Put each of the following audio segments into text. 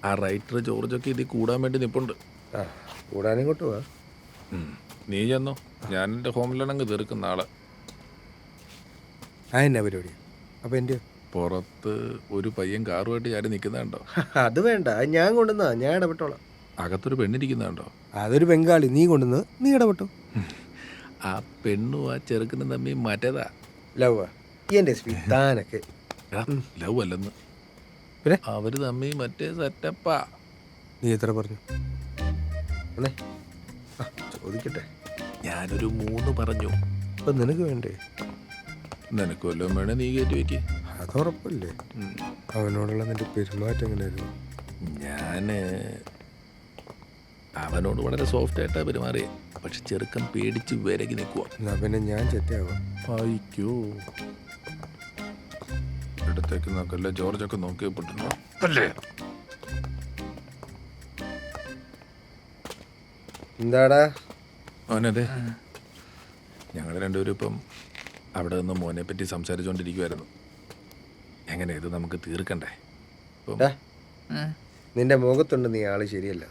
ആ റൈറ്റർ ജോർജൊക്കെ ഇതിൽ കൂടാൻ വേണ്ടി നിൽപ്പുണ്ട്. ആ കൂടാനും കൊണ്ട് പോവാ. നീ ചെന്നോ, ഞാൻ എൻ്റെ ഹോമിലാണെങ്കിൽ തീർക്കുന്ന ആള്. ആ എന്നാ പരിപാടി? അപ്പം എൻ്റെ പുറത്ത് ഒരു പയ്യൻ കാറുമായിട്ട് ചാടി നിൽക്കുന്നുണ്ടോ? അത് വേണ്ട, അത് ഞാൻ കൊണ്ടുവന്നാ, ഞാൻ ഇടപെട്ടോളാം. അകത്തൊരു പെണ്ണിരിക്കുന്നുണ്ടോ? അതൊരു ബംഗാളി, നീ കൊണ്ടുവന്ന് നീ ഇടപെട്ടോ. ആ പെണ്ണും ആ ചെറുക്കനും തമ്മിൽ മറ്റേതാ ലവ് എൻ്റെ എസ് താനൊക്കെ ലവ് അല്ലെന്ന്. പിന്നെ അവര് തമ്മിൽ മറ്റേ സെറ്റപ്പാ. നീ എത്ര പറഞ്ഞു? അല്ലേ ചോദിക്കട്ടെ. ഞാനൊരു 3 പറഞ്ഞു. അപ്പം നിനക്ക് വേണ്ടേ? നിനക്ക് വല്ലതും വേണേ നീ കയറ്റി വയ്ക്ക്. അതുറപ്പല്ലേ? അവനോടുള്ള നിന്റെ പെരുമാറ്റം എങ്ങനെയായിരുന്നു? ഞാന് അവനോട് വളരെ സോഫ്റ്റ് ആയിട്ടാണ് പെരുമാറിയേ. പക്ഷെ ചെറുക്കൻ പേടിച്ച് വിരകി നിൽക്കുക. എന്നാ പിന്നെ ഞാൻ ചെറ്റാവാം. അയ്യോ, ഇടത്തേക്ക് നോക്കല്ലേ, ജോർജൊക്കെ നോക്കിയപ്പെട്ടുണ്ടോ അല്ലേ? എന്താടാ അവനതെ, ഞങ്ങൾ രണ്ടുപേരും ഇപ്പം അവിടെ നിന്ന് മോനെ പറ്റി സംസാരിച്ചുകൊണ്ടിരിക്കുമായിരുന്നു. എങ്ങനെ ഇത് നമുക്ക് തീർക്കണ്ടേ? നിന്റെ മുഖത്തുണ്ട് നീ ആള് ശരിയല്ല.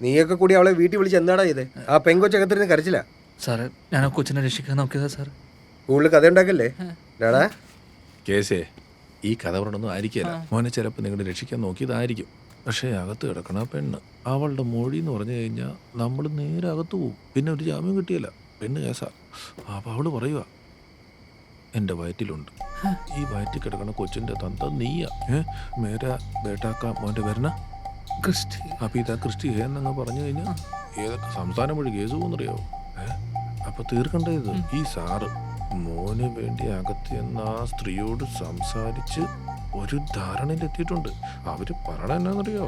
നീയൊക്കെ കൂടി അവളെ വീട്ടിൽ വിളിച്ച് എന്താടാ ചെയ്തേ? ആ പെങ്കൊച്ചകത്തിരുന്ന് കരച്ചില്ല. സാറേ, ഞാൻ ആ കൊച്ചിനെ രക്ഷിക്കാൻ നോക്കിയതാ സാർ. കൂടുതൽ കഥ ഉണ്ടാക്കല്ലേ ഡാടാ. കേസേ, ഈ കഥ പറഞ്ഞൊന്നും ആയിരിക്കില്ല. മോനെ ചിലപ്പോൾ നിങ്ങൾ രക്ഷിക്കാൻ നോക്കിയതായിരിക്കും. പക്ഷേ അകത്ത് കിടക്കണ പെണ്ണ്, അവളുടെ മൊഴി എന്ന് പറഞ്ഞു കഴിഞ്ഞാൽ നമ്മൾ നേരെ അകത്ത് പോവും. പിന്നെ ഒരു ജാമ്യം കിട്ടിയല്ല, പെണ്ണ് കേസാ. അപ്പം അവള് പറയുക, എൻ്റെ വയറ്റിലുണ്ട്, ഈ വയറ്റിൽ കിടക്കണ കൊച്ചിൻ്റെ തന്ത നീയാ. മേര ബേട്ടാക്ക മോൻ്റെ വരണ ക്രിസ്റ്റി. അപ്പം ഇതാ ക്രിസ്റ്റി എന്നങ്ങ് പറഞ്ഞു കഴിഞ്ഞാൽ ഏതൊക്കെ സംസ്ഥാനം വഴി കേസ് പോകുന്നറിയാവോ? അപ്പം തീർക്കണ്ടേ ഇത്? ഈ സാറ് മോന് വേണ്ടി അകത്ത് എന്ന ആ സ്ത്രീയോട് സംസാരിച്ച് ഒരു ധാരണയിലെത്തിയിട്ടുണ്ട്. അവര് പറയണ എന്നാന്നറിയോ?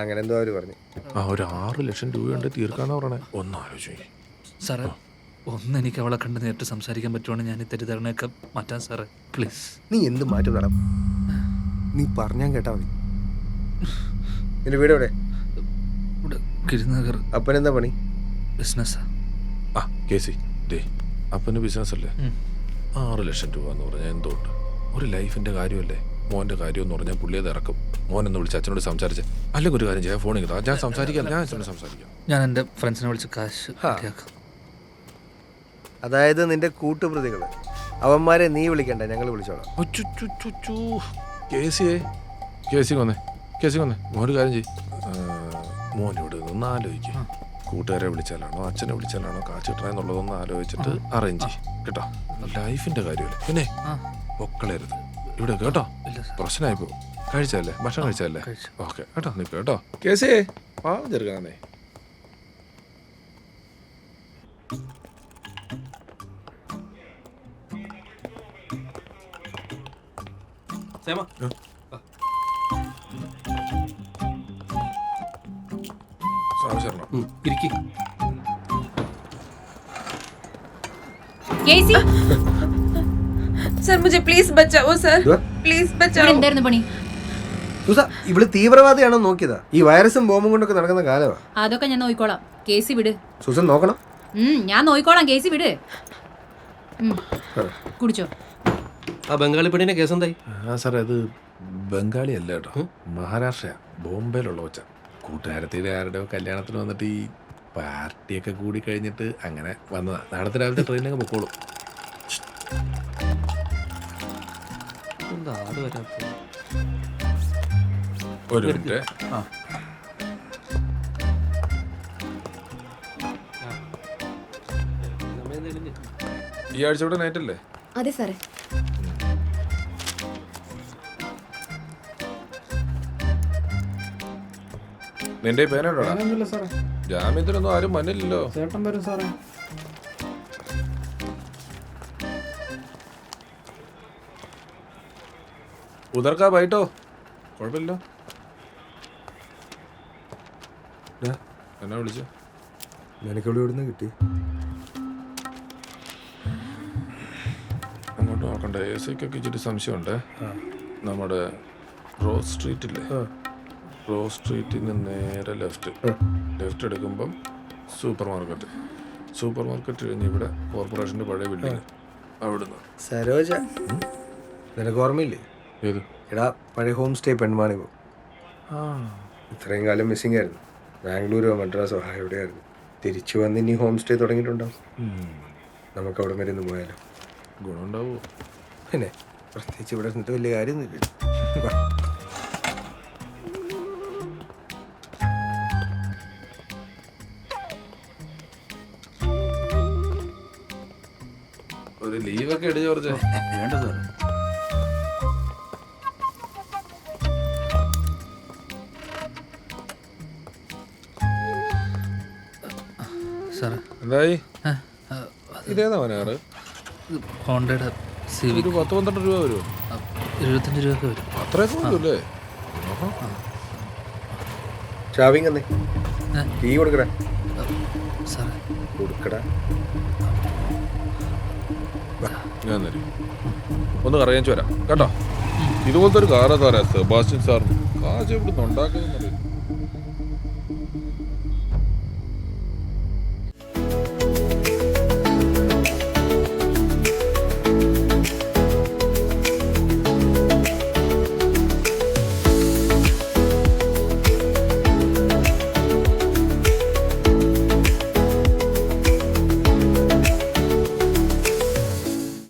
അങ്ങനെ എന്തോ അവര് പറഞ്ഞു. ആ ഒരു 6 ലക്ഷം രൂപയുണ്ട് തീർക്കാനാ പറയണേ. ഒന്ന് ആലോചിക്കും സാറേ, ഒന്ന് എനിക്ക് അവളെ കണ്ട് നേരിട്ട് സംസാരിക്കാൻ പറ്റുവാണെങ്കിൽ ഞാൻ ഈ തെറ്റിദ്ധാരണയൊക്കെ മാറ്റാൻ സാറേ, പ്ലീസ്. നീ എന്ത് മാറ്റം നടം? നീ പറഞ്ഞാൽ കേട്ടാ മതി. നിന്റെ വീട് എവിടെ? ഇവിടെ ഗിരിനഗർ. അപ്പനെന്താ പണി? ബിസിനസ്സാ. ആ കേസി, ദേ അപ്പന് ബിസിനസ് അല്ലേ? 6 ലക്ഷം രൂപ എന്ന് പറഞ്ഞാൽ എന്തുകൊണ്ട്? ഒരു ലൈഫിന്റെ കാര്യമല്ലേ? മോന്റെ കാര്യം എന്ന് പറഞ്ഞാൽ പുള്ളി അത് ഇറക്കും. മോനെന്ന് വിളിച്ച് അച്ഛനോട് സംസാരിച്ച്, അല്ലെങ്കിൽ ഒരു കാര്യം ചെയ്യാം, ഫോണിൽ കിട്ടാം, ഞാൻ സംസാരിക്കാം, ഞാൻ അച്ഛനോട് സംസാരിക്കാം. ഞാൻ എൻ്റെ ഫ്രണ്ട്സിനെ വിളിച്ച് കാശ് ശരിയാക്കാം. അതായത് നിന്റെ കൂട്ടുപ്രതികള് അവന്മാരെ നീ വിളിക്കണ്ട, ഞങ്ങൾ വിളിച്ചോളാം. കേസി വന്നേ മോനൊരു കാര്യം ചെയ്യും. മോൻ ഇവിടെ നിന്ന് ആലോചിക്കുക. കൂട്ടുകാരെ വിളിച്ചാലാണോ അച്ഛനെ വിളിച്ചാലാണോ കാശ് കിട്ടണമെന്നുള്ളതൊന്ന് ആലോചിച്ചിട്ട് അറേഞ്ച് ചെയ്യും കേട്ടോ. ലൈഫിന്റെ കാര്യമല്ലേ? പിന്നെ പൊക്കളരുത് ഇവിടെ കേട്ടോ, പ്രശ്നമായി പോകും. കഴിച്ചല്ലേ? ഭക്ഷണം കഴിച്ചല്ലേ? ഓക്കെ കേട്ടോ, നിൽക്കുക കേട്ടോ. കേസേ പാവം ചെറുക്കാന്നേ. सर मुझे प्लीज बचाओ सर, प्लीज बचाओ. എന്തായിരുന്നു പണി? ഇവള് തീവ്രവാദിയാണോ നോക്കിയതാ? ഈ വൈറസും ബോംബും കൊണ്ടൊക്കെ നടക്കുന്ന കാലമാ. അതൊക്കെ ഞാൻ നോക്കിക്കോളാം, കേസി വിട്. സൂസൻ നോക്കണം. ഞാൻ നോക്കിക്കോളാം, കേസി വിട്. കുടിച്ചോ. ആ ബംഗാളി പെണ്ണിന്റെ കേസ് എന്തായി? സാറേ, അത് ബംഗാളി അല്ല കേട്ടോ, മഹാരാഷ്ട്ര ബോംബെയിലുള്ള കൊച്ച. കൂട്ടുകാരത്തിയുടെ ആരുടെയോ കല്യാണത്തിന് വന്നിട്ട് ഈ പാർട്ടിയൊക്കെ കൂടി കഴിഞ്ഞിട്ട് അങ്ങനെ വന്നതാ. നാളത്തെ രാവിലത്തെ ട്രെയിനിലൊക്കെ പൊക്കോളും. ഒരു മിനിറ്റ്. ഈ ആഴ്ച ഇവിടെ നൈറ്റ് അല്ലേ? അതെ സാറേ. നിന്റെ പേനോടാ? ജാമ്യത്തിനൊന്നും ആരും മന്നില്ലല്ലോ. ചേട്ടൻ വരും സാറേ. ഉദർക്കാ ബൈട്ടോ, കുഴപ്പമില്ല. എന്നാ വിളിച്ചു? നിനക്കെവിടെ ഇവിടുന്ന് കിട്ടി? അങ്ങോട്ട് നോക്കണ്ടേ? ഏസയ്ക്കൊക്കെ ഇച്ചിരി സംശയമുണ്ട്. നമ്മുടെ റോസ് സ്ട്രീറ്റില്ലേ, റോസ് സ്ട്രീറ്റിൽ നിന്ന് നേരെ ലെഫ്റ്റ് എടുക്കുമ്പം സൂപ്പർ മാർക്കറ്റ് കഴിഞ്ഞ് ഇവിടെ കോർപ്പറേഷൻ്റെ പഴയ ബിൽഡിങ്, അവിടുന്ന്. സരോജ, നിനക്ക് ഓർമ്മയില്ലേ? ഏത്? എടാ പഴയ ഹോം സ്റ്റേ പെൺമാണിപ്പോ. ആ ഇത്രയും കാലം മിസ്സിംഗ് ആയിരുന്നു. ബാംഗ്ലൂരോ മദ്രാസോ എവിടെയായിരുന്നു. തിരിച്ചു വന്ന് ഇനി ഹോം സ്റ്റേ തുടങ്ങിയിട്ടുണ്ടാവും. നമുക്ക് അവിടെ വരെ ഒന്ന് പോയാലോ? ഗുണമുണ്ടാവോ? പിന്നെ പ്രത്യേകിച്ച് ഇവിടെ നിന്നിട്ട് വലിയ കാര്യമൊന്നുമില്ല. ഒരു ലീവൊക്കെ എടുത്ത് കുറച്ച്. വേണ്ട സാർ. സാറേ എന്തായി? ആ, ഇതേതാ മോനാറ്? ഇത് ഹോണ്ടയുടെ സിവിക് ഒരു 10-12 രൂപ വരുമോ? 75 രൂപയൊക്കെ വരും. അത്രയൊക്കെ വരുമല്ലേ? ഷാവിങ് എന്നേ ഏ? ടീ കൊടുക്കടാ. സാറേ കൊടുക്കടാ. ഞാൻ തരും. ഒന്ന് കറിയാൻ വരാം കേട്ടോ. ഇതുപോലത്തെ ഒരു കാറാ സാറേ സെബാസ്റ്റ്യൻ സാറിന്. കാശ് എവിടെ നിന്ന് ഉണ്ടാക്കുന്നറിയില്ല.